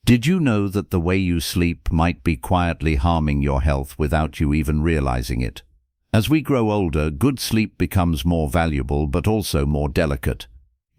Did you know that the way you sleep might be quietly harming your health without you even realizing it? As we grow older, good sleep becomes more valuable but also more delicate.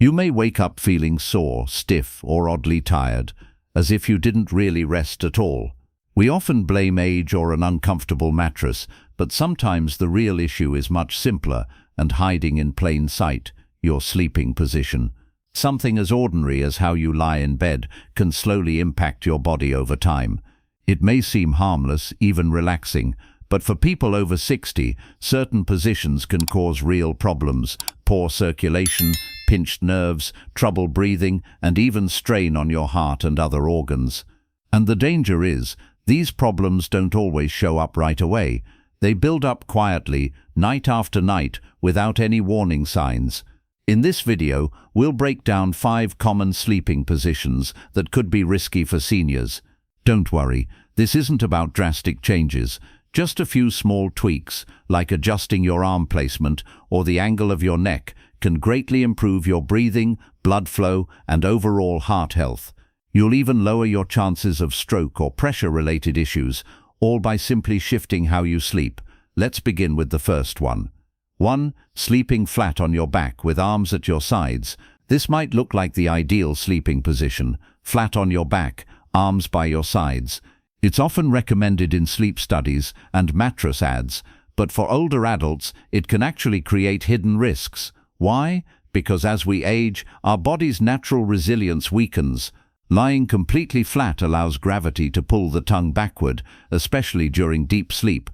You may wake up feeling sore, stiff, or oddly tired, as if you didn't really rest at all. We often blame age or an uncomfortable mattress, but sometimes the real issue is much simpler and hiding in plain sight: your sleeping position. Something as ordinary as how you lie in bed can slowly impact your body over time. It may seem harmless, even relaxing, but for people over 60, certain positions can cause real problems: poor circulation, pinched nerves, trouble breathing, and even strain on your heart and other organs. And the danger is, these problems don't always show up right away. They build up quietly, night after night, without any warning signs. In this video, we'll break down 5 common sleeping positions that could be risky for seniors. Don't worry, this isn't about drastic changes. Just a few small tweaks, like adjusting your arm placement or the angle of your neck, can greatly improve your breathing, blood flow, and overall heart health. You'll even lower your chances of stroke or pressure-related issues, all by simply shifting how you sleep. Let's begin with the first one. 1. Sleeping flat on your back with arms at your sides. This might look like the ideal sleeping position: flat on your back, arms by your sides. It's often recommended in sleep studies and mattress ads, but for older adults, it can actually create hidden risks. Why? Because as we age, our body's natural resilience weakens. Lying completely flat allows gravity to pull the tongue backward, especially during deep sleep.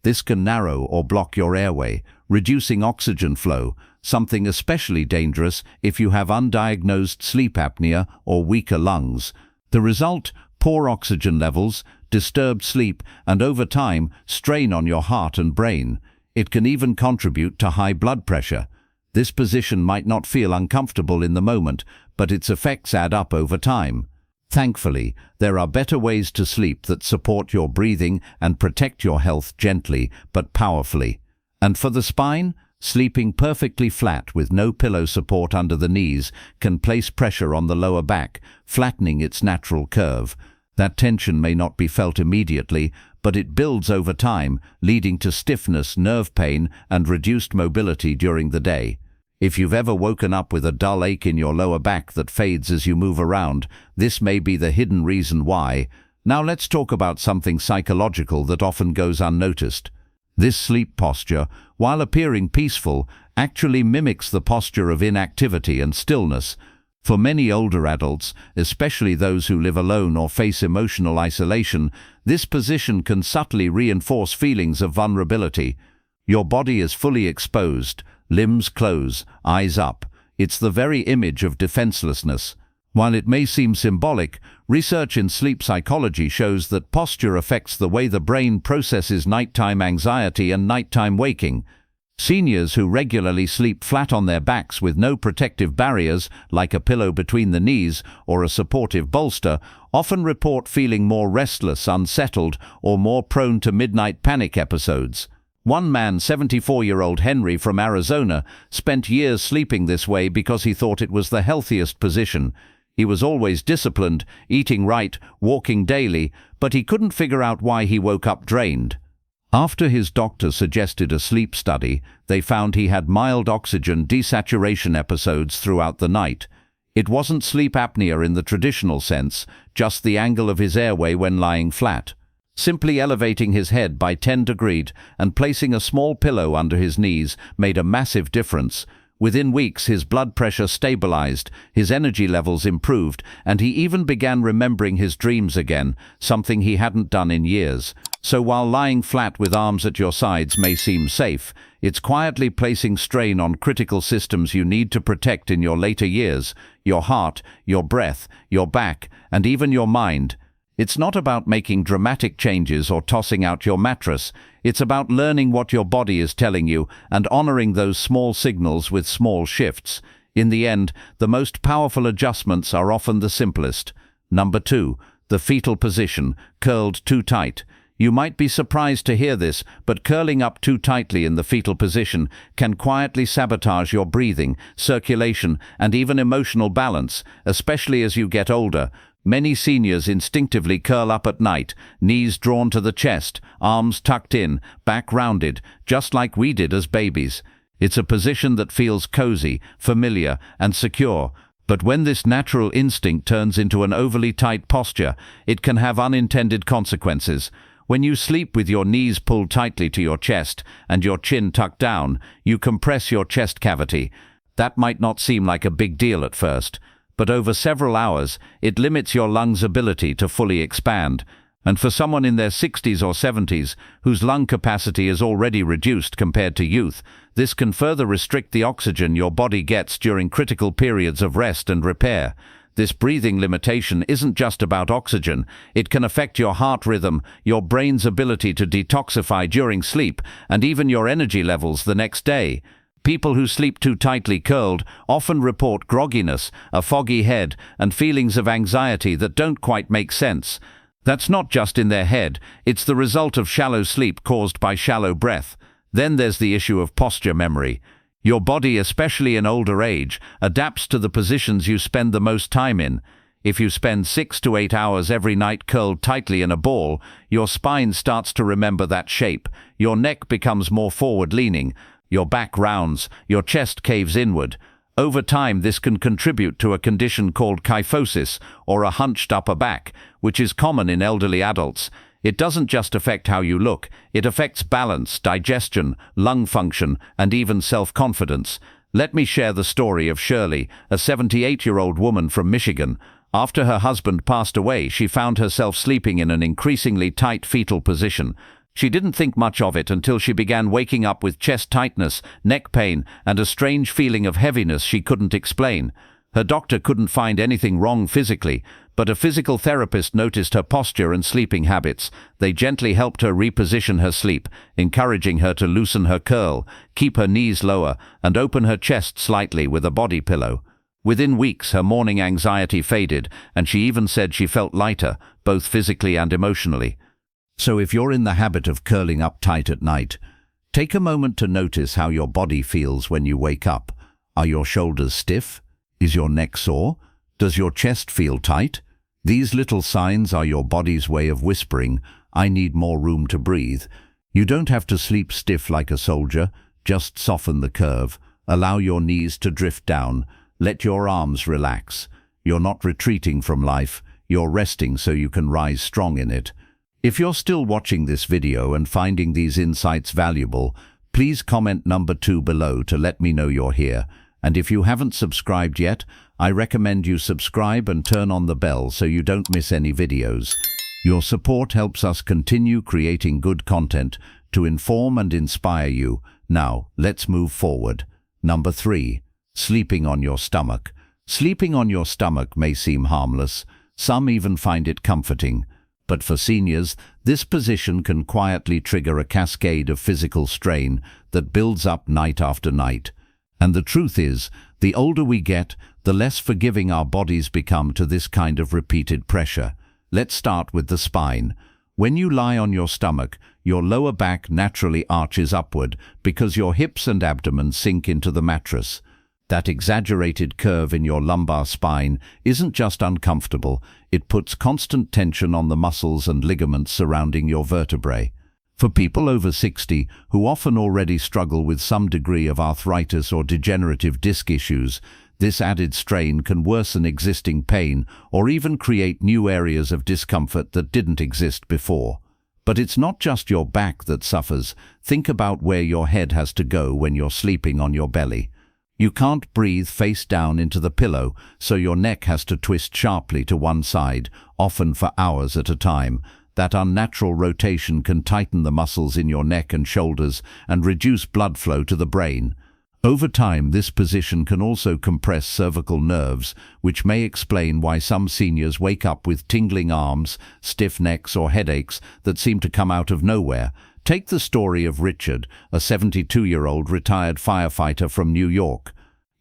This can narrow or block your airway, reducing oxygen flow, something especially dangerous if you have undiagnosed sleep apnea or weaker lungs. The result: poor oxygen levels, disturbed sleep, and over time, strain on your heart and brain. It can even contribute to high blood pressure. This position might not feel uncomfortable in the moment, but its effects add up over time. Thankfully, there are better ways to sleep that support your breathing and protect your health gently but powerfully. And for the spine, sleeping perfectly flat with no pillow support under the knees can place pressure on the lower back, flattening its natural curve. That tension may not be felt immediately, but it builds over time, leading to stiffness, nerve pain, and reduced mobility during the day. If you've ever woken up with a dull ache in your lower back that fades as you move around, this may be the hidden reason why. Now let's talk about something psychological that often goes unnoticed. This sleep posture, while appearing peaceful, actually mimics the posture of inactivity and stillness. For many older adults, especially those who live alone or face emotional isolation, this position can subtly reinforce feelings of vulnerability. Your body is fully exposed, limbs close, eyes up. It's the very image of defenselessness. While it may seem symbolic, research in sleep psychology shows that posture affects the way the brain processes nighttime anxiety and nighttime waking. Seniors who regularly sleep flat on their backs with no protective barriers, like a pillow between the knees or a supportive bolster, often report feeling more restless, unsettled, or more prone to midnight panic episodes. One man, 74-year-old Henry from Arizona, spent years sleeping this way because he thought it was the healthiest position. He was always disciplined, eating right, walking daily, but he couldn't figure out why he woke up drained. After his doctor suggested a sleep study, they found he had mild oxygen desaturation episodes throughout the night. It wasn't sleep apnea in the traditional sense, just the angle of his airway when lying flat. Simply elevating his head by 10 degrees and placing a small pillow under his knees made a massive difference. Within weeks, his blood pressure stabilized, his energy levels improved, and he even began remembering his dreams again, something he hadn't done in years. So while lying flat with arms at your sides may seem safe, it's quietly placing strain on critical systems you need to protect in your later years: your heart, your breath, your back, and even your mind. It's not about making dramatic changes or tossing out your mattress. It's about learning what your body is telling you and honoring those small signals with small shifts. In the end, the most powerful adjustments are often the simplest. Number 2. The fetal position, curled too tight. You might be surprised to hear this, but curling up too tightly in the fetal position can quietly sabotage your breathing, circulation, and even emotional balance, especially as you get older. Many seniors instinctively curl up at night, knees drawn to the chest, arms tucked in, back rounded, just like we did as babies. It's a position that feels cozy, familiar, and secure, but when this natural instinct turns into an overly tight posture, it can have unintended consequences. When you sleep with your knees pulled tightly to your chest and your chin tucked down, you compress your chest cavity. That might not seem like a big deal at first, but over several hours, it limits your lungs' ability to fully expand. And for someone in their 60s or 70s, whose lung capacity is already reduced compared to youth, this can further restrict the oxygen your body gets during critical periods of rest and repair. This breathing limitation isn't just about oxygen. It can affect your heart rhythm, your brain's ability to detoxify during sleep, and even your energy levels the next day. People who sleep too tightly curled often report grogginess, a foggy head, and feelings of anxiety that don't quite make sense. That's not just in their head, it's the result of shallow sleep caused by shallow breath. Then there's the issue of posture memory. Your body, especially in older age, adapts to the positions you spend the most time in. If you spend 6 to 8 hours every night curled tightly in a ball, your spine starts to remember that shape, your neck becomes more forward-leaning, your back rounds, your chest caves inward. Over time, this can contribute to a condition called kyphosis, or a hunched upper back, which is common in elderly adults. It doesn't just affect how you look, it affects balance, digestion, lung function, and even self-confidence. Let me share the story of Shirley, a 78-year-old woman from Michigan. After her husband passed away, she found herself sleeping in an increasingly tight fetal position. She didn't think much of it until she began waking up with chest tightness, neck pain, and a strange feeling of heaviness she couldn't explain. Her doctor couldn't find anything wrong physically, but a physical therapist noticed her posture and sleeping habits. They gently helped her reposition her sleep, encouraging her to loosen her curl, keep her knees lower, and open her chest slightly with a body pillow. Within weeks, her morning anxiety faded, and she even said she felt lighter, both physically and emotionally. So if you're in the habit of curling up tight at night, take a moment to notice how your body feels when you wake up. Are your shoulders stiff? Is your neck sore? Does your chest feel tight? These little signs are your body's way of whispering, "I need more room to breathe." You don't have to sleep stiff like a soldier, just soften the curve. Allow your knees to drift down. Let your arms relax. You're not retreating from life, you're resting so you can rise strong in it. If you're still watching this video and finding these insights valuable, please comment number 2 below to let me know you're here. And if you haven't subscribed yet, I recommend you subscribe and turn on the bell so you don't miss any videos. Your support helps us continue creating good content to inform and inspire you. Now, let's move forward. Number 3. Sleeping on your stomach. Sleeping on your stomach may seem harmless. Some even find it comforting. But for seniors, this position can quietly trigger a cascade of physical strain that builds up night after night. And the truth is, the older we get, the less forgiving our bodies become to this kind of repeated pressure. Let's start with the spine. When you lie on your stomach, your lower back naturally arches upward because your hips and abdomen sink into the mattress. That exaggerated curve in your lumbar spine isn't just uncomfortable, it puts constant tension on the muscles and ligaments surrounding your vertebrae. For people over 60, who often already struggle with some degree of arthritis or degenerative disc issues, this added strain can worsen existing pain or even create new areas of discomfort that didn't exist before. But it's not just your back that suffers. Think about where your head has to go when you're sleeping on your belly. You can't breathe face down into the pillow, so your neck has to twist sharply to one side, often for hours at a time. That unnatural rotation can tighten the muscles in your neck and shoulders and reduce blood flow to the brain. Over time, this position can also compress cervical nerves, which may explain why some seniors wake up with tingling arms, stiff necks, or headaches that seem to come out of nowhere. Take the story of Richard, a 72-year-old retired firefighter from New York.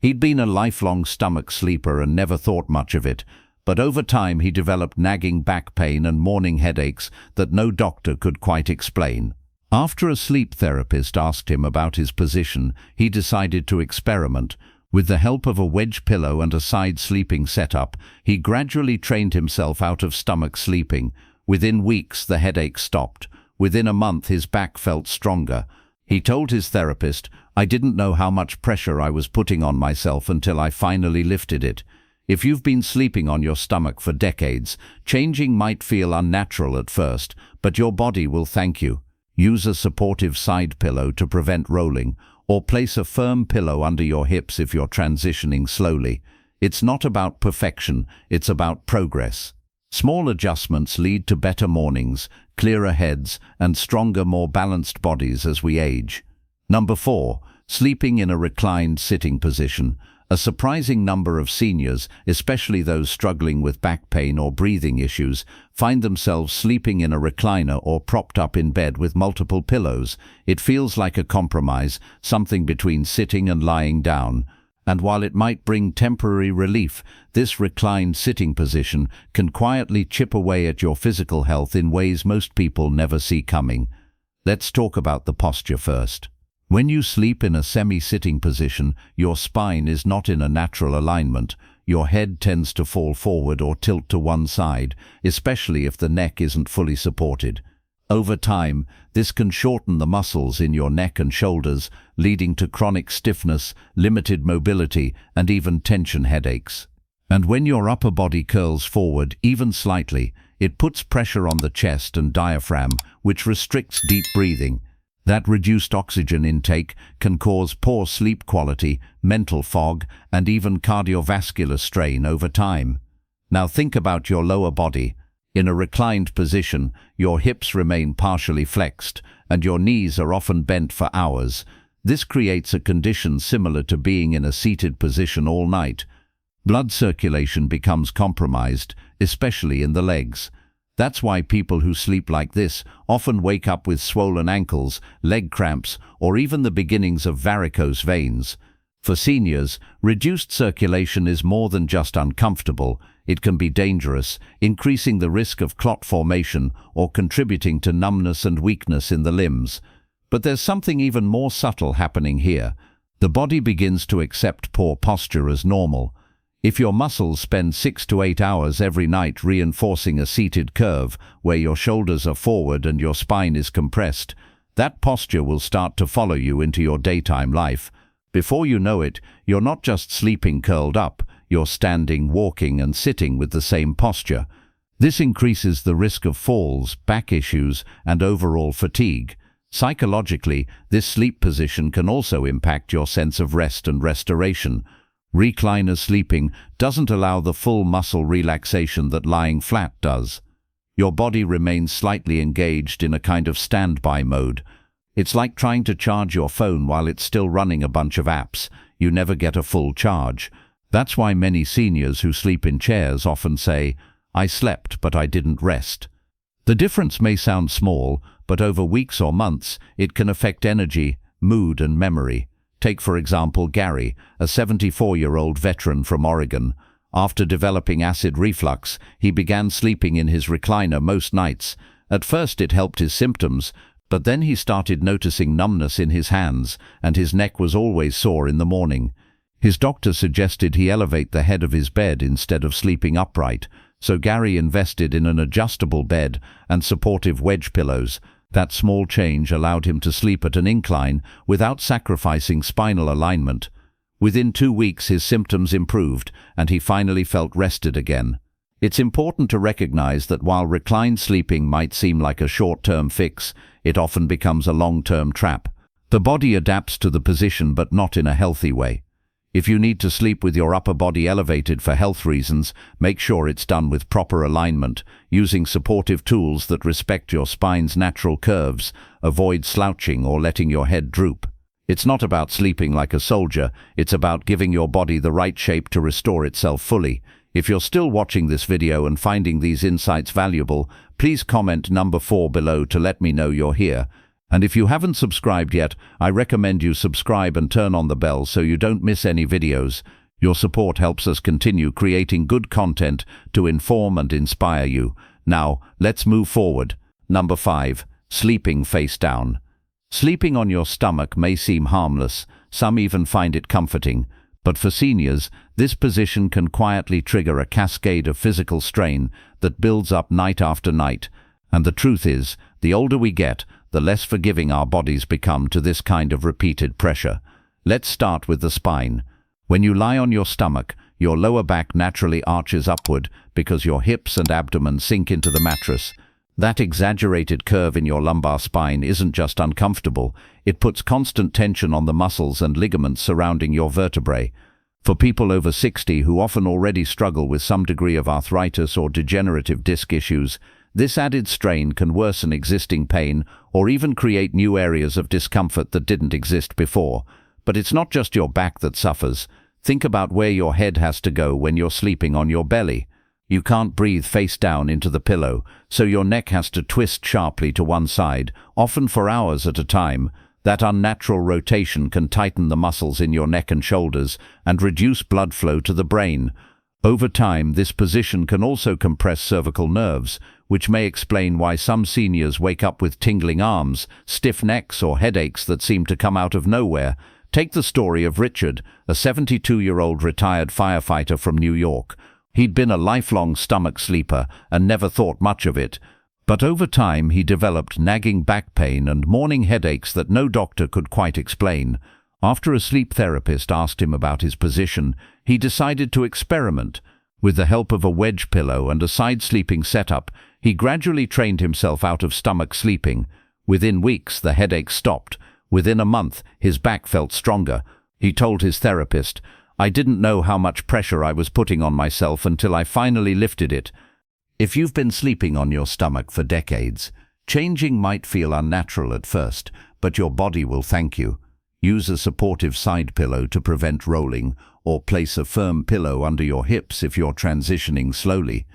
He'd been a lifelong stomach sleeper and never thought much of it, but over time he developed nagging back pain and morning headaches that no doctor could quite explain. After a sleep therapist asked him about his position, he decided to experiment. With the help of a wedge pillow and a side sleeping setup, he gradually trained himself out of stomach sleeping. Within weeks, the headache stopped. Within a month, his back felt stronger. He told his therapist, "I didn't know how much pressure I was putting on myself until I finally lifted it." If you've been sleeping on your stomach for decades, changing might feel unnatural at first, but your body will thank you. Use a supportive side pillow to prevent rolling, or place a firm pillow under your hips if you're transitioning slowly. It's not about perfection, it's about progress. Small adjustments lead to better mornings, clearer heads, and stronger, more balanced bodies as we age. Number 4. Sleeping in a reclined sitting position. A surprising number of seniors, especially those struggling with back pain or breathing issues, find themselves sleeping in a recliner or propped up in bed with multiple pillows. It feels like a compromise, something between sitting and lying down. And while it might bring temporary relief, this reclined sitting position can quietly chip away at your physical health in ways most people never see coming. Let's talk about the posture first. When you sleep in a semi-sitting position, your spine is not in a natural alignment. Your head tends to fall forward or tilt to one side, especially if the neck isn't fully supported. Over time, this can shorten the muscles in your neck and shoulders, leading to chronic stiffness, limited mobility, and even tension headaches. And when your upper body curls forward, even slightly, it puts pressure on the chest and diaphragm, which restricts deep breathing. That reduced oxygen intake can cause poor sleep quality, mental fog, and even cardiovascular strain over time. Now think about your lower body. In a reclined position, your hips remain partially flexed, and your knees are often bent for hours. This creates a condition similar to being in a seated position all night. Blood circulation becomes compromised, especially in the legs. That's why people who sleep like this often wake up with swollen ankles, leg cramps, or even the beginnings of varicose veins. For seniors, reduced circulation is more than just uncomfortable. It can be dangerous, increasing the risk of clot formation or contributing to numbness and weakness in the limbs. But there's something even more subtle happening here. The body begins to accept poor posture as normal. If your muscles spend 6 to 8 hours every night reinforcing a seated curve where your shoulders are forward and your spine is compressed, that posture will start to follow you into your daytime life. Before you know it, you're not just sleeping curled up, you're standing, walking, and sitting with the same posture. This increases the risk of falls, back issues, and overall fatigue. Psychologically, this sleep position can also impact your sense of rest and restoration. Recliner sleeping doesn't allow the full muscle relaxation that lying flat does. Your body remains slightly engaged in a kind of standby mode. It's like trying to charge your phone while it's still running a bunch of apps. You never get a full charge. That's why many seniors who sleep in chairs often say, "I slept, but I didn't rest." The difference may sound small, but over weeks or months, it can affect energy, mood, and memory. Take, for example, Gary, a 74-year-old veteran from Oregon. After developing acid reflux, he began sleeping in his recliner most nights. At first it helped his symptoms, but then he started noticing numbness in his hands, and his neck was always sore in the morning. His doctor suggested he elevate the head of his bed instead of sleeping upright, so Gary invested in an adjustable bed and supportive wedge pillows. That small change allowed him to sleep at an incline without sacrificing spinal alignment. Within 2 weeks, his symptoms improved, and he finally felt rested again. It's important to recognize that while reclined sleeping might seem like a short-term fix, it often becomes a long-term trap. The body adapts to the position, but not in a healthy way. If you need to sleep with your upper body elevated for health reasons, make sure it's done with proper alignment, using supportive tools that respect your spine's natural curves. Avoid slouching or letting your head droop. It's not about sleeping like a soldier, it's about giving your body the right shape to restore itself fully. If you're still watching this video and finding these insights valuable, please comment number 4 below to let me know you're here. And if you haven't subscribed yet, I recommend you subscribe and turn on the bell so you don't miss any videos. Your support helps us continue creating good content to inform and inspire you. Now, let's move forward. Number 5. Sleeping face down. Sleeping on your stomach may seem harmless, some even find it comforting. But for seniors, this position can quietly trigger a cascade of physical strain that builds up night after night. And the truth is, the older we get, the less forgiving our bodies become to this kind of repeated pressure. Let's start with the spine. When you lie on your stomach, your lower back naturally arches upward because your hips and abdomen sink into the mattress. That exaggerated curve in your lumbar spine isn't just uncomfortable, it puts constant tension on the muscles and ligaments surrounding your vertebrae. For people over 60 who often already struggle with some degree of arthritis or degenerative disc issues, this added strain can worsen existing pain or even create new areas of discomfort that didn't exist before. But it's not just your back that suffers. Think about where your head has to go when you're sleeping on your belly. You can't breathe face down into the pillow, so your neck has to twist sharply to one side, often for hours at a time. That unnatural rotation can tighten the muscles in your neck and shoulders and reduce blood flow to the brain. Over time, this position can also compress cervical nerves, which may explain why some seniors wake up with tingling arms, stiff necks, or headaches that seem to come out of nowhere. Take the story of Richard, a 72-year-old retired firefighter from New York. He'd been a lifelong stomach sleeper and never thought much of it. But over time he developed nagging back pain and morning headaches that no doctor could quite explain. After a sleep therapist asked him about his position, he decided to experiment. With the help of a wedge pillow and a side-sleeping setup, he gradually trained himself out of stomach sleeping. Within weeks, the headaches stopped. Within a month, his back felt stronger. He told his therapist, "I didn't know how much pressure I was putting on myself until I finally lifted it." If you've been sleeping on your stomach for decades, changing might feel unnatural at first, but your body will thank you. Use a supportive side pillow to prevent rolling, or place a firm pillow under your hips if you're transitioning slowly.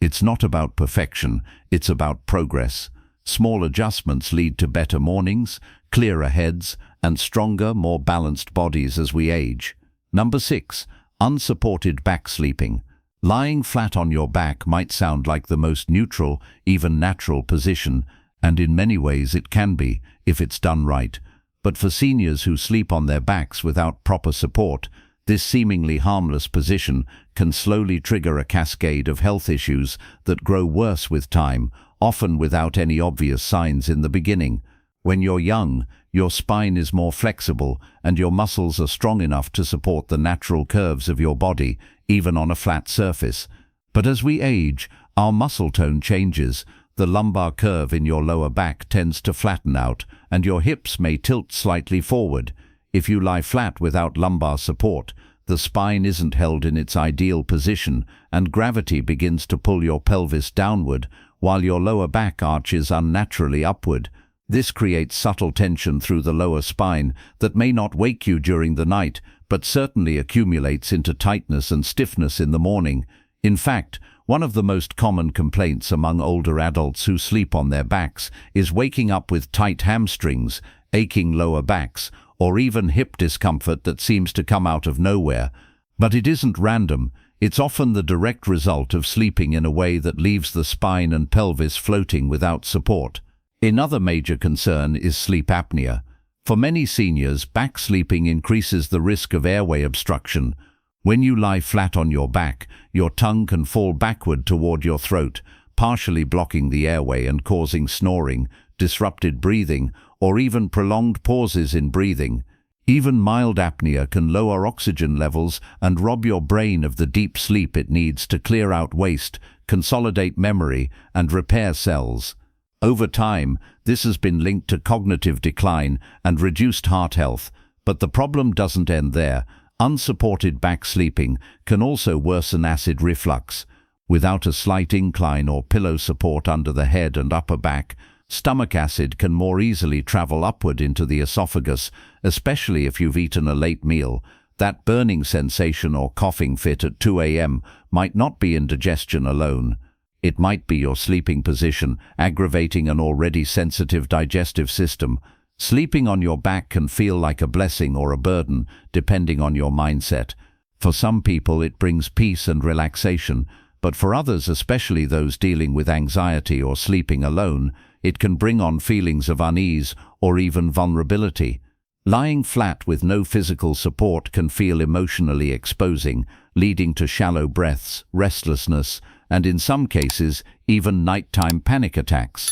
It's not about perfection, it's about progress. Small adjustments lead to better mornings, clearer heads, and stronger, more balanced bodies as we age. Number 6. Unsupported back sleeping. Lying flat on your back might sound like the most neutral, even natural position, and in many ways it can be, if it's done right. But for seniors who sleep on their backs without proper support, this seemingly harmless position can slowly trigger a cascade of health issues that grow worse with time, often without any obvious signs in the beginning. When you're young, your spine is more flexible and your muscles are strong enough to support the natural curves of your body, even on a flat surface. But as we age, our muscle tone changes. The lumbar curve in your lower back tends to flatten out, and your hips may tilt slightly forward. If you lie flat without lumbar support, the spine isn't held in its ideal position, and gravity begins to pull your pelvis downward, while your lower back arches unnaturally upward. This creates subtle tension through the lower spine that may not wake you during the night, but certainly accumulates into tightness and stiffness in the morning. In fact, one of the most common complaints among older adults who sleep on their backs is waking up with tight hamstrings, aching lower backs, or even hip discomfort that seems to come out of nowhere. But it isn't random. It's often the direct result of sleeping in a way that leaves the spine and pelvis floating without support. Another major concern is sleep apnea. For many seniors, back sleeping increases the risk of airway obstruction. When you lie flat on your back, your tongue can fall backward toward your throat, partially blocking the airway and causing snoring, disrupted breathing, or even prolonged pauses in breathing. Even mild apnea can lower oxygen levels and rob your brain of the deep sleep it needs to clear out waste, consolidate memory, and repair cells. Over time, this has been linked to cognitive decline and reduced heart health, but the problem doesn't end there. Unsupported back sleeping can also worsen acid reflux. Without a slight incline or pillow support under the head and upper back, stomach acid can more easily travel upward into the esophagus, especially if you've eaten a late meal. That burning sensation or coughing fit at 2 a.m. might not be indigestion alone. It might be your sleeping position, aggravating an already sensitive digestive system. Sleeping on your back can feel like a blessing or a burden, depending on your mindset. For some people it brings peace and relaxation, but for others, especially those dealing with anxiety or sleeping alone, it can bring on feelings of unease or even vulnerability. Lying flat with no physical support can feel emotionally exposing, leading to shallow breaths, restlessness, and in some cases, even nighttime panic attacks.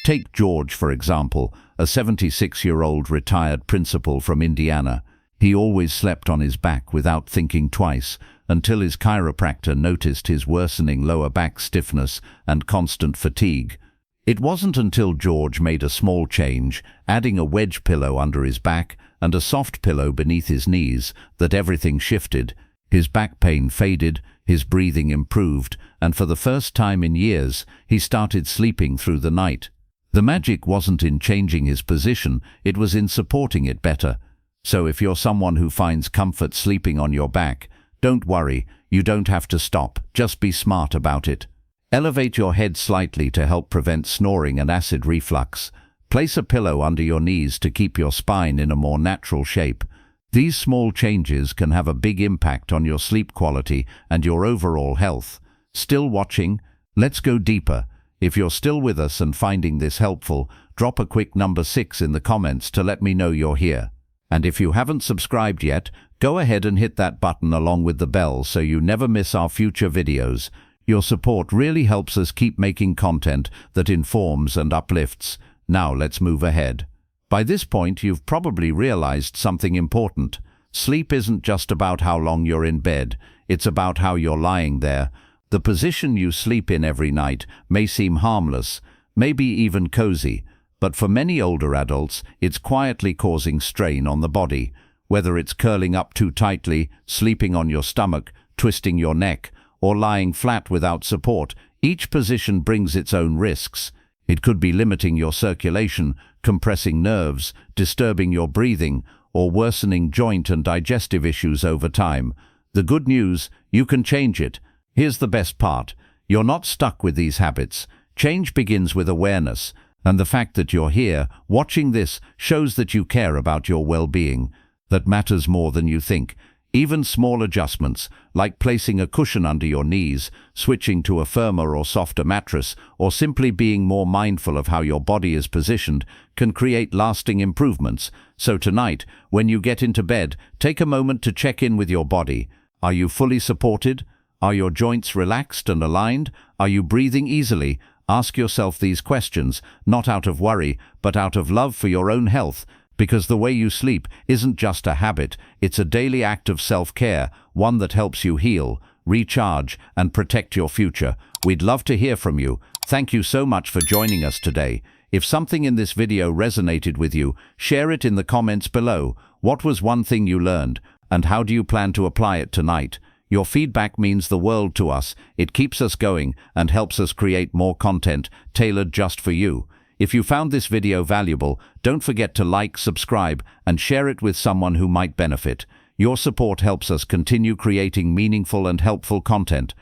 Take George, for example, a 76-year-old retired principal from Indiana. He always slept on his back without thinking twice, until his chiropractor noticed his worsening lower back stiffness and constant fatigue. It wasn't until George made a small change, adding a wedge pillow under his back and a soft pillow beneath his knees, that everything shifted. His back pain faded, his breathing improved, and for the first time in years, he started sleeping through the night. The magic wasn't in changing his position, it was in supporting it better. So if you're someone who finds comfort sleeping on your back, don't worry, you don't have to stop, just be smart about it. Elevate your head slightly to help prevent snoring and acid reflux. Place a pillow under your knees to keep your spine in a more natural shape. These small changes can have a big impact on your sleep quality and your overall health. Still watching? Let's go deeper. If you're still with us and finding this helpful, drop a quick number 6 in the comments to let me know you're here. And if you haven't subscribed yet, go ahead and hit that button along with the bell so you never miss our future videos. Your support really helps us keep making content that informs and uplifts. Now let's move ahead. By this point, you've probably realized something important. Sleep isn't just about how long you're in bed, it's about how you're lying there. The position you sleep in every night may seem harmless, maybe even cozy, but for many older adults, it's quietly causing strain on the body. Whether it's curling up too tightly, sleeping on your stomach, twisting your neck, or lying flat without support, each position brings its own risks. It could be limiting your circulation, compressing nerves, disturbing your breathing, or worsening joint and digestive issues over time. The good news, you can change it. Here's the best part. You're not stuck with these habits. Change begins with awareness, and the fact that you're here, watching this, shows that you care about your well-being. That matters more than you think. Even small adjustments, like placing a cushion under your knees, switching to a firmer or softer mattress, or simply being more mindful of how your body is positioned, can create lasting improvements. So tonight, when you get into bed, take a moment to check in with your body. Are you fully supported? Are your joints relaxed and aligned? Are you breathing easily? Ask yourself these questions, not out of worry, but out of love for your own health. Because the way you sleep isn't just a habit, it's a daily act of self-care, one that helps you heal, recharge, and protect your future. We'd love to hear from you. Thank you so much for joining us today. If something in this video resonated with you, share it in the comments below. What was one thing you learned, and how do you plan to apply it tonight? Your feedback means the world to us. It keeps us going and helps us create more content tailored just for you. If you found this video valuable, don't forget to like, subscribe, and share it with someone who might benefit. Your support helps us continue creating meaningful and helpful content.